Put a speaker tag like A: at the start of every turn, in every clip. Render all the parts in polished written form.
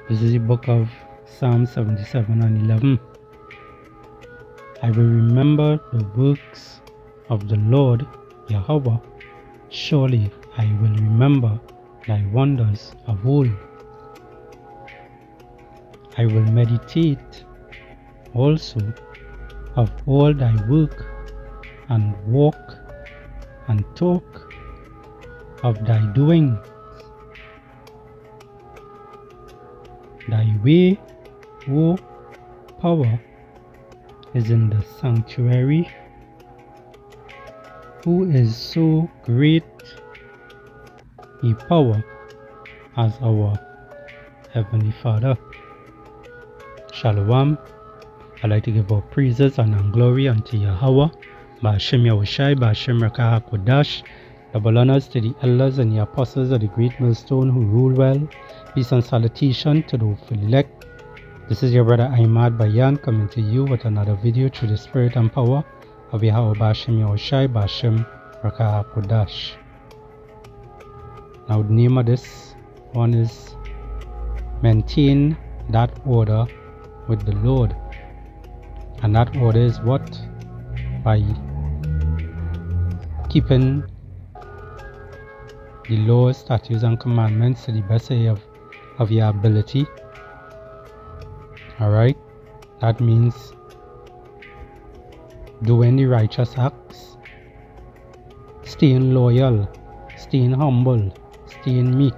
A: This is the book of Psalm 77 and 11. I will remember the works of the Lord Yahweh. Surely I will remember thy wonders of old. I will meditate also of all thy work, and walk and talk of thy doing. Thy way, O power, is in the sanctuary. Who is so great a power as our Heavenly Father? Shalom. I'd like to give our praises and glory unto Yahweh, Ba'ashem Yahushai, Ba'ashem Rakah HaKodash. Double honors to the elders and the apostles of the great millstone who rule well. Peace and salutation to the elect. This is your brother Ahmad Bayan coming to you with another video through the spirit and power of Yahweh Ba'ashem Yahushai, Ba'ashem Rakah HaKodash. Now the name of this one is Maintain That Order with the Lord. And that order is what? By keeping the laws, statutes, and commandments to the best of your ability. Alright? That means doing the righteous acts, staying loyal, staying humble, staying meek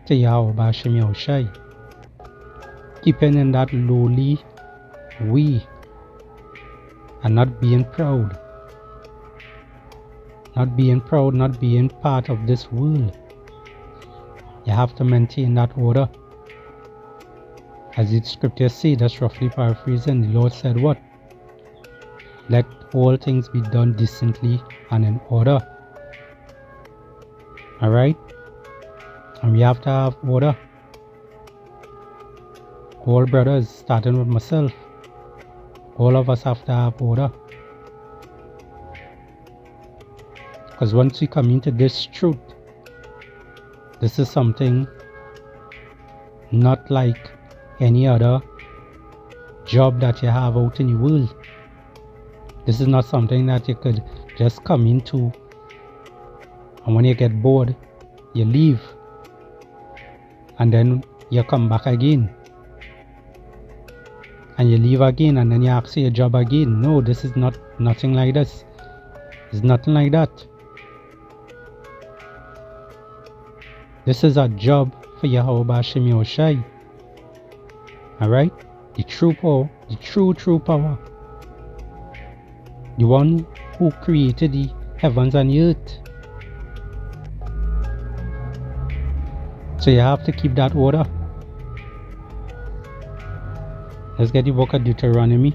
A: to Yahweh Ba'ashem Yahushai, keeping in that lowly way, and not being proud. Not being proud, not being part of this world. You have to maintain that order. As the scriptures say, that's roughly paraphrasing, the Lord said what? Let all things be done decently and in order. Alright? And we have to have order. All brothers, starting with myself, all of us have to have order. Because once we come into this truth, this is something not like any other job that you have out in the world. This is not something that you could just come into, and when you get bored, you leave, and then you come back again, and you leave again, and then you ask for your job again. No, this is nothing like this. It's nothing like that. This is a job for Yahweh Ba'ashem Yahushai. Alright? The true power, the true power. The one who created the heavens and the earth. So you have to keep that order. Let's get the book of Deuteronomy,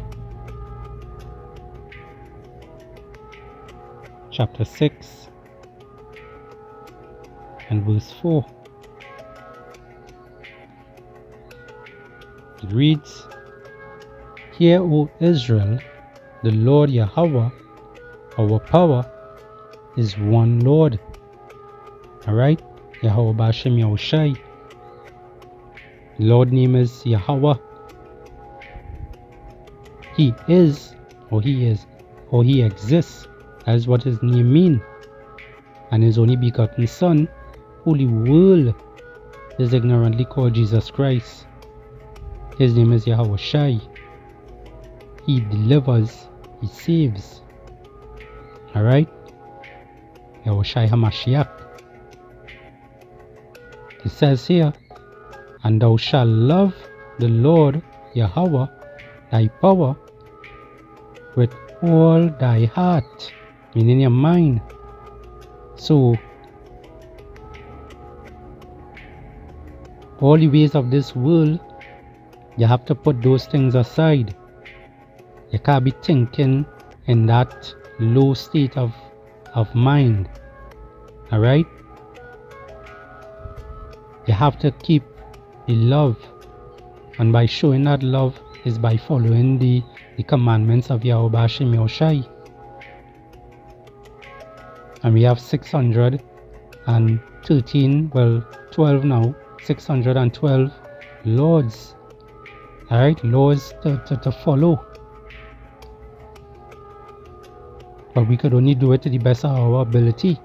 A: chapter 6 and verse 4. It reads, Hear, O Israel, the Lord Yahweh, our power, is one Lord. Alright? Yahweh Ba'ashem Yahushai. The Lord name is Yahweh. He is, or he exists. That is what his name means. And his only begotten Son, who the world is ignorantly called Jesus Christ. His name is Yahweh Shai. He delivers, he saves. Alright? Yahweh Shai HaMashiach. It says here, And thou shalt love the Lord Yahweh, thy power, with all thy heart, meaning your mind. So, all the ways of this world, you have to put those things aside. You can't be thinking in that low state of mind. Alright? You have to keep the love. And by showing that love is by following the commandments of Yahweh Ba'ashem Yahushai. And we have 613, well 12 now, 612 laws, alright, laws to follow. But we could only do it to the best of our ability.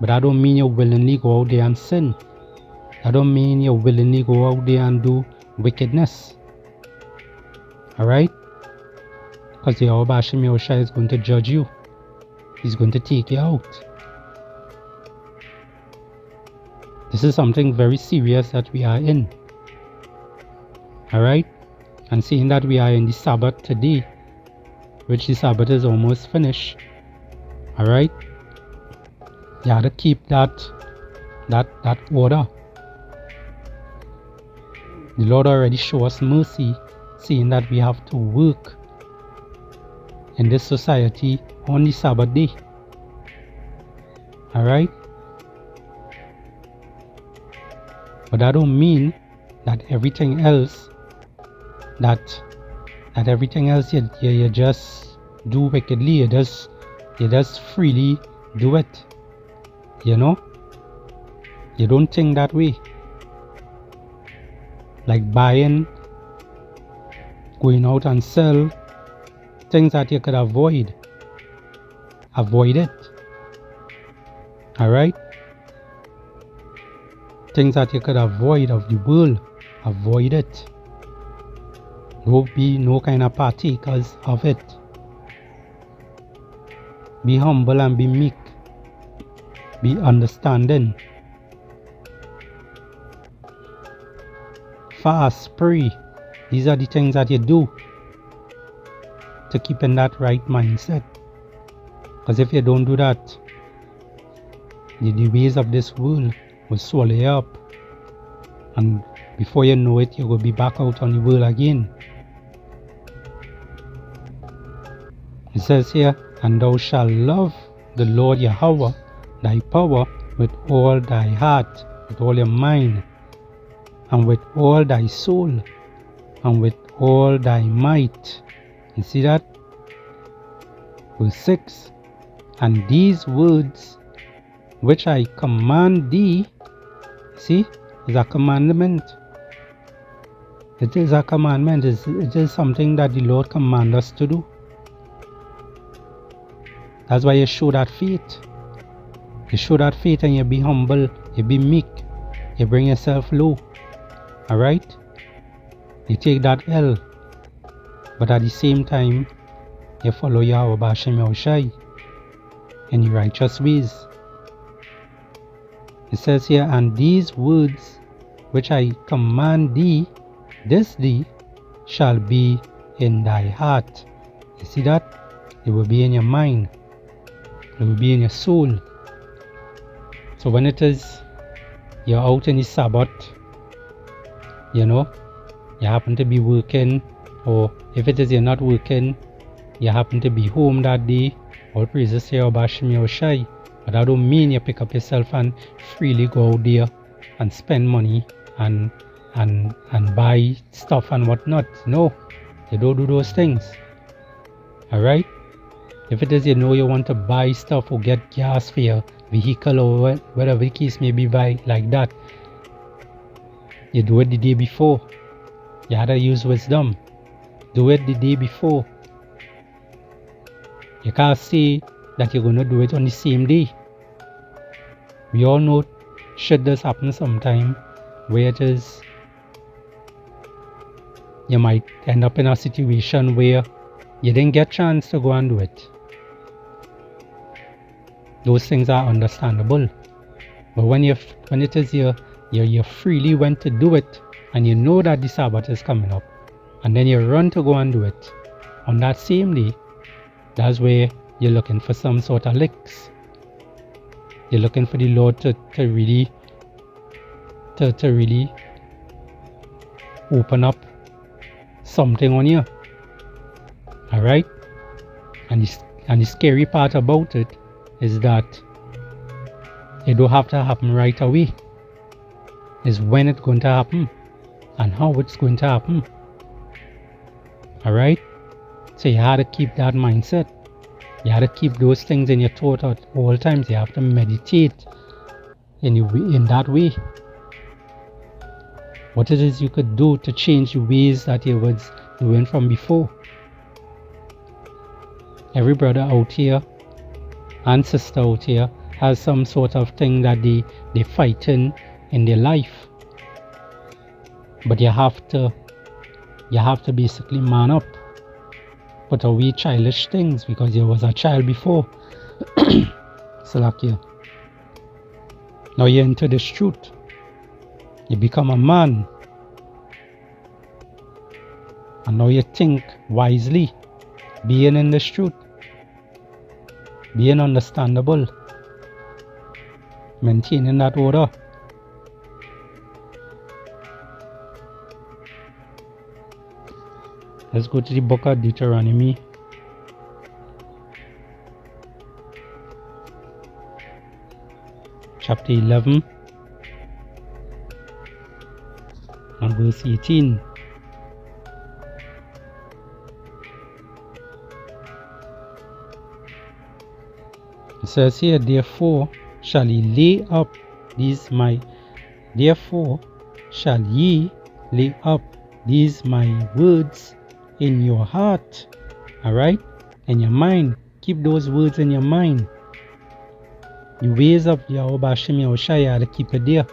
A: But that don't mean you willingly go out there and sin. That don't mean you willingly go out there and do wickedness. Alright? Because Yahweh Hashem Yahushua is going to judge you. He's going to take you out. This is something very serious that we are in. Alright? And seeing that we are in the Sabbath today, which the Sabbath is almost finished. Alright? You have to keep that order. The Lord already showed us mercy, seeing that we have to work in this society on the Sabbath day. Alright? But that don't mean that everything else you just do wickedly, you just freely do it. You know? You don't think that way. Like buying, going out and sell things that you could avoid. Avoid it. Alright? Things that you could avoid of the world. Avoid it. Don't be no kind of partakers of it. Be humble and be meek. Be understanding. Fast, pray. These are the things that you do to keep in that right mindset. Because if you don't do that, the ways of this world will swallow you up. And before you know it, you will be back out on the world again. It says here, and thou shalt love the Lord Yahweh, thy power, with all thy heart, with all your mind, and with all thy soul, and with all thy might. You see that? Verse 6. And these words which I command thee, see, is a commandment. It is a commandment. It is something that the Lord commands us to do. That's why you show that faith. You show that faith and you be humble, you be meek, you bring yourself low. Alright? You take that L, but at the same time, you follow Yahweh Hashem Yahushai in the righteous ways. It says here, and these words which I command thee this day shall be in thy heart. You see that? It will be in your mind. It will be in your soul. So when it is you're out in the Sabbath, you know, you happen to be working, or if it is you're not working, you happen to be home that day, all praises to Yahweh Hashem Yahushai. But that don't mean you pick up yourself and freely go out there and spend money and buy stuff and whatnot. No, you don't do those things. Alright? If it is you know you want to buy stuff or get gas for your vehicle or whatever the case may be, buy like that, you do it the day before. You had to use wisdom. Do it the day before. You can't say that you're going to do it on the same day. We all know shit does happen sometime where it is you might end up in a situation where you didn't get a chance to go and do it. Those things are understandable. But when it is you freely went to do it, and you know that the Sabbath is coming up, and then you run to go and do it on that same day, that's where you're looking for some sort of licks. You're looking for the Lord to really open up something on you. Alright? And the scary part about it is that it don't have to happen right away. It's when it's going to happen and how it's going to happen. Alright? So you have to keep that mindset. You have to keep those things in your thought at all times. You have to meditate in that way. what it is you could do to change the ways that you was doing from before. Every brother out here and sister out here has some sort of thing that they fighting in their life. But you have to basically man up. Put away childish things because you was a child before. Salakia. Now you're into this truth. You become a man. And now you think wisely. Being in this truth. Being understandable. Maintaining that order. Let's go to the book of Deuteronomy. Chapter 11. And verse 18. It says here, therefore shall ye lay up these my words in your heart. Alright? In your mind. Keep those words in your mind. The ways of Yahweh Hashem Yahushua, to keep it there.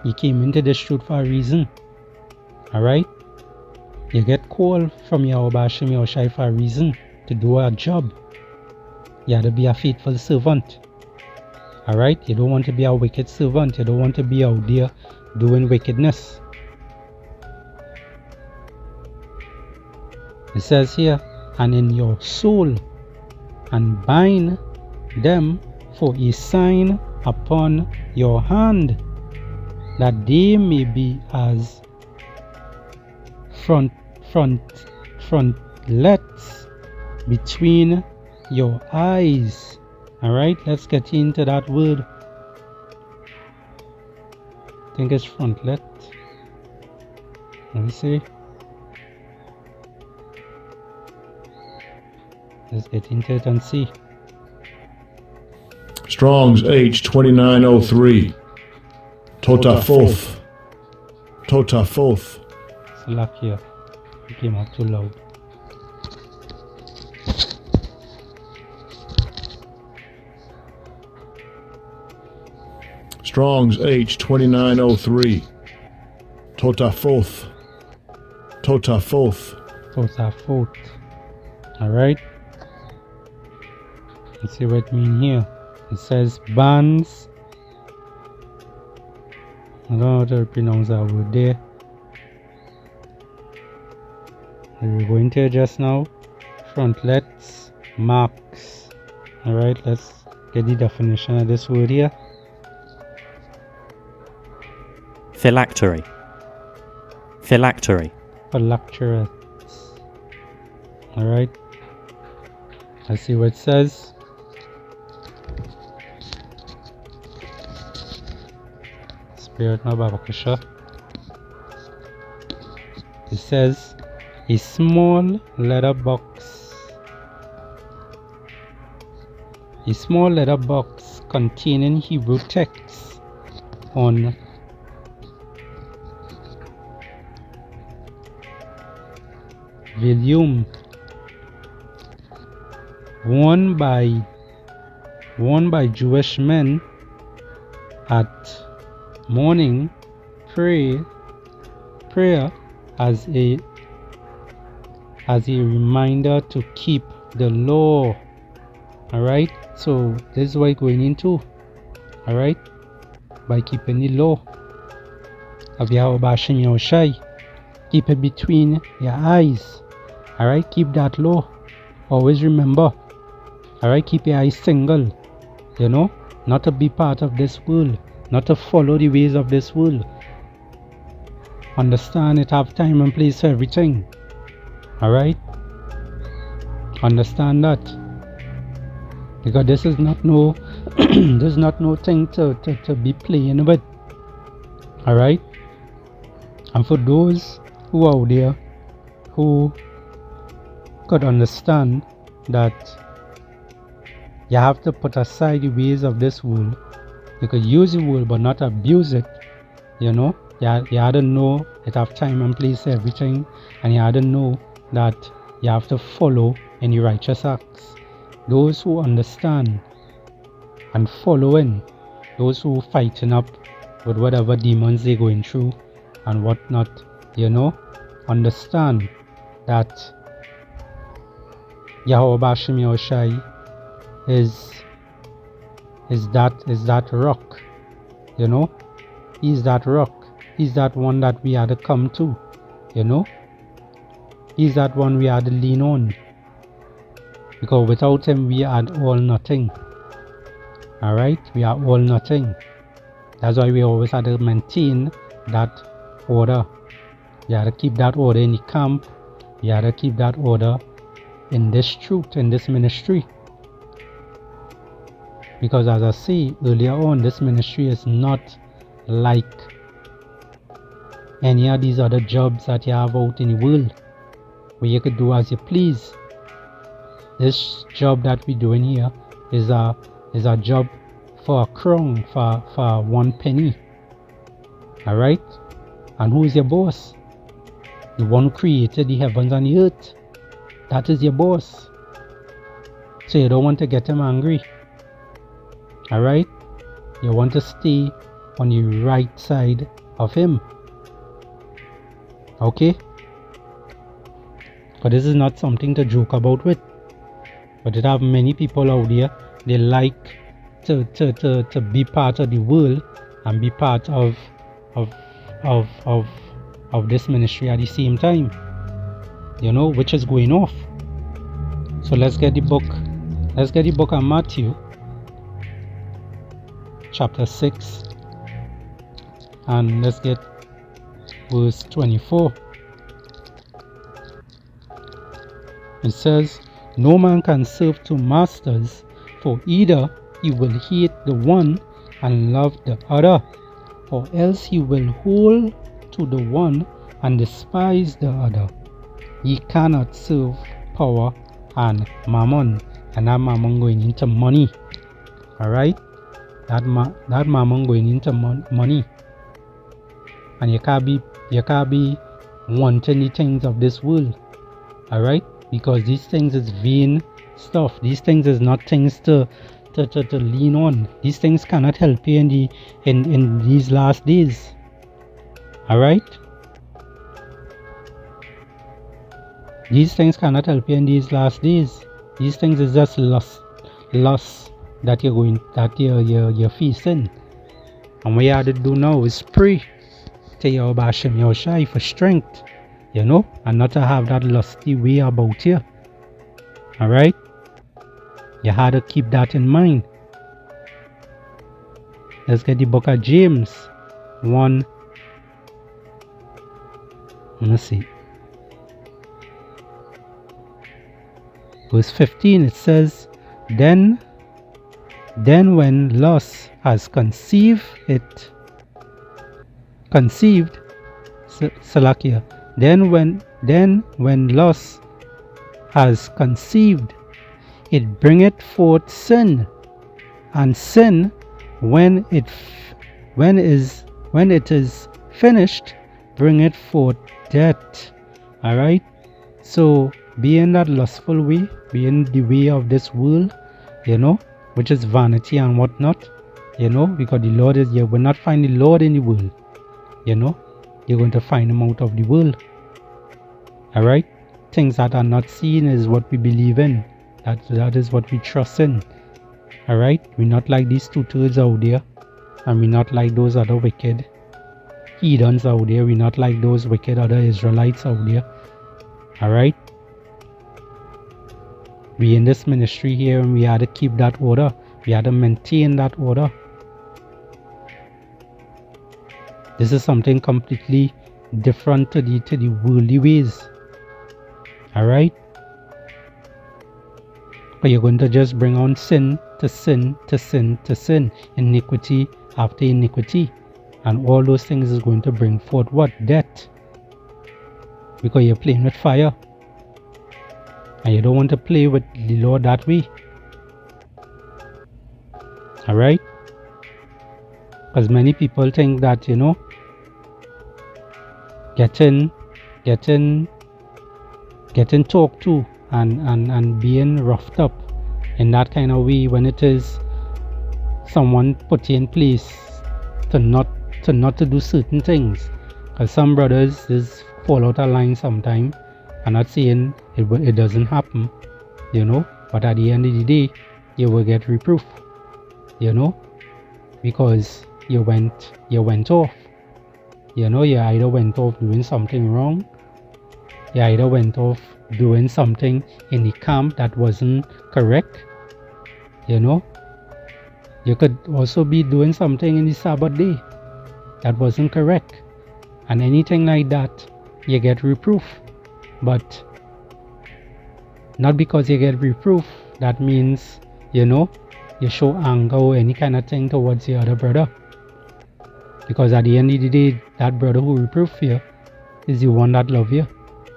A: You came into this truth for a reason. Alright? You get called from Yahweh Hashem Yahushua for a reason. To do a job. You have to be a faithful servant. Alright? You don't want to be a wicked servant. You don't want to be out there doing wickedness. It says here, and in your soul, and bind them for a sign upon your hand, that they may be as frontlets between your eyes. Alright, let's get into that word. I think it's frontlet. Let me see. Let's get into it and see.
B: Strong's H2903. Totafoth.
A: Salakia. It came out too loud.
B: Strong's H2903. Totafoth.
A: Alright. Let's see what it means here. It says bands. I don't know how to pronounce that word there. We're going to just now. Frontlets, marks. Alright, let's get the definition of this word here.
C: Phylactery.
A: Phylactery. Alright. Let's see what it says. Spirit no Babakasha. It says a small letter box. A small letter box containing Hebrew text on volume, worn by Jewish men at morning prayer as a reminder to keep the law. Alright, so this is what we're going into. Alright, by keeping the law of Yahweh Hashem Yahushai. Keep it between your eyes. Alright, keep that law. Always remember. Alright, keep your eyes single. You know, not to be part of this world. Not to follow the ways of this world. Understand it have time and place for everything. Alright? Understand that. Because this is not no this is not no thing to be playing with. Alright? And for those who are out there who could understand that you have to put aside the ways of this world. You could use the word but not abuse it. You know, you had to know It have time and place, everything, and you had to know that you have to follow any righteous acts. Those who understand and following, those who fighting up with whatever demons they're going through and whatnot, understand that Yahweh Bashim Yahushai is that rock, He's that rock. He's that one that we had to come to, He's that one we had to lean on. Because without him we are all nothing. Alright? We are all nothing. That's why we always had to maintain that order. We had to keep that order in the camp. We had to keep that order in this truth, in this ministry. Because as I say earlier on, this ministry is not like any of these other jobs that you have out in the world, where you could do as you please. This job that we're doing here is a job for a crown, for 1 penny. Alright? And who is your boss? The one who created the heavens and the earth. That is your boss. So you don't want to get him angry. Alright? You want to stay on the right side of him. Okay? But this is not something to joke about with. But it have many people out there, they like to be part of the world and be part of this ministry at the same time. Which is going off. So let's get the book. Let's get the book of Matthew, chapter 6, and let's get verse 24. It says, "No man can serve two masters, for either he will hate the one and love the other, or else he will hold to the one and despise the other. Ye cannot serve power and mammon." And that mammon going into money. Alright? That mammon going into money. And you can't be wanting the things of this world. Alright? Because these things is vain stuff. These things is not things to lean on. These things cannot help you in these last days. Alright? These things cannot help you in these last days. These things is just lust that you're facing. And what you have to do now is pray to your Bashim Yahushai for strength, and not to have that lusty way about you. Alright? You had to keep that in mind. Let's get the book of James 1. Let's see. Verse 15, it says, Then when lust has conceived, Salakia. Then when lust has conceived, it bringeth forth sin, and sin, when it is finished, bringeth forth death. Alright? So be in that lustful way, be in the way of this world, which is vanity and whatnot, because the Lord is, you will not find the Lord in the world, you're going to find him out of the world. Alright? Things that are not seen is what we believe in. That is what we trust in. Alright? We're not like these two-thirds out there, and we're not like those other wicked heathens out there. We're not like those wicked other Israelites out there. Alright? We in this ministry here, and we had to keep that order. We had to maintain that order. This is something completely different to the worldly ways. Alright? But you're going to just bring on sin to sin to sin to sin, iniquity after iniquity, and all those things is going to bring forth what? Death. Because you're playing with fire, and you don't want to play with the Lord that way. Alright? Because many people think that, getting getting getting talked to and being roughed up in that kind of way, when it is someone put you in place to not to do certain things. Because some brothers just fall out of line sometime. I'm not saying it doesn't happen, but at the end of the day, you will get reproof, because you went off. You either went off doing something wrong, you either went off doing something in the camp that wasn't correct. You could also be doing something in the Sabbath day that wasn't correct, and anything like that, you get reproof. But not because you get reproof, that means, you show anger or any kind of thing towards the other brother. Because at the end of the day, that brother who reproof you is the one that love you,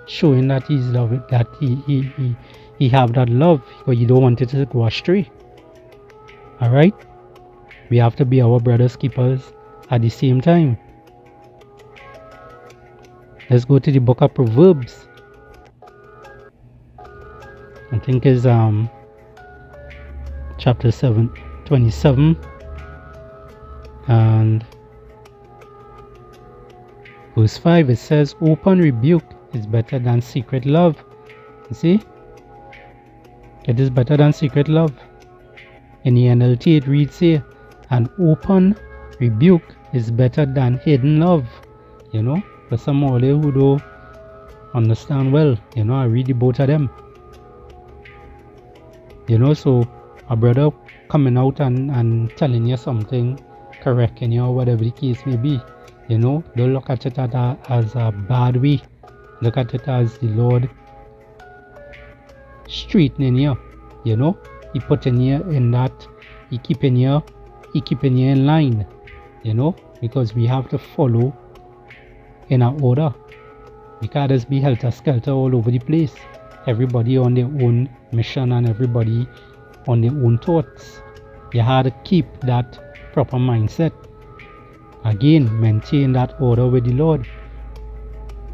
A: showing that he's loving, that he have that love, because you don't want it to go astray. Alright? We have to be our brother's keepers at the same time. Let's go to the book of Proverbs. I think it's chapter 27 and verse 5. It says, open rebuke is better than secret love. You see, it is better than secret love. In the NLT it reads here, an open rebuke is better than hidden love. For some of you who don't understand well, I read the both of them. So a brother coming out and telling you something, correcting you, whatever the case may be, don't look at it as a bad way. Look at it as the Lord straightening you. He putting you in that, he keeping you in line, because we have to follow in our order. We can't just be helter-skelter all over the place. Everybody on their own mission and everybody on their own thoughts. You have to keep that proper mindset. Again, maintain that order with the Lord.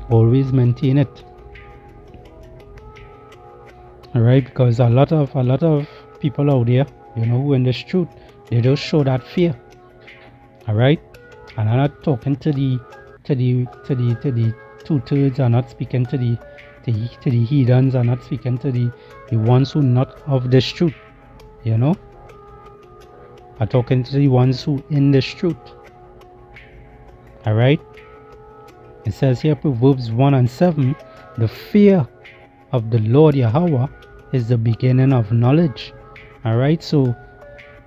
A: Always maintain it. Alright, because a lot of people out there, who in this truth, they just show that fear. Alright? And I'm not talking to the 2/3. I'm not speaking to the heathens. I'm not speaking to the ones who not of this truth. I'm talking to the ones who in this truth. Alright? It says here, Proverbs 1:7, the fear of the Lord Yahweh is the beginning of knowledge. Alright, so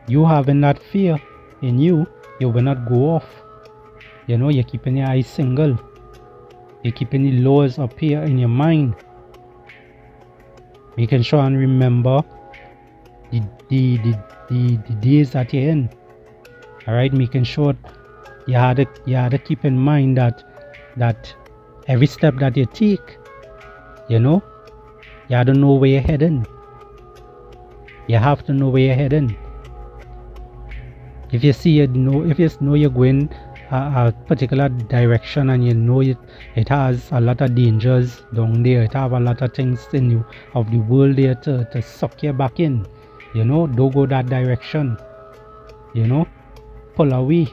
A: you having that fear in you, you will not go off. You're keeping your eyes single. You're keeping the laws up here in your mind. Making sure and remember the days that you're in. Alright, making sure you had to keep in mind that every step that you take, you have to know where you're heading. You have to know where you're heading. If you know you're going a particular direction and it has a lot of dangers down there, it have a lot of things in you of the world there to suck you back in, don't go that direction. Pull away.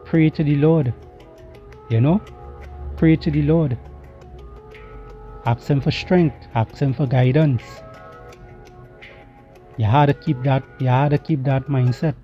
A: Pray to the Lord. Pray to the Lord. Ask him for strength, ask him for guidance. You have to keep that mindset.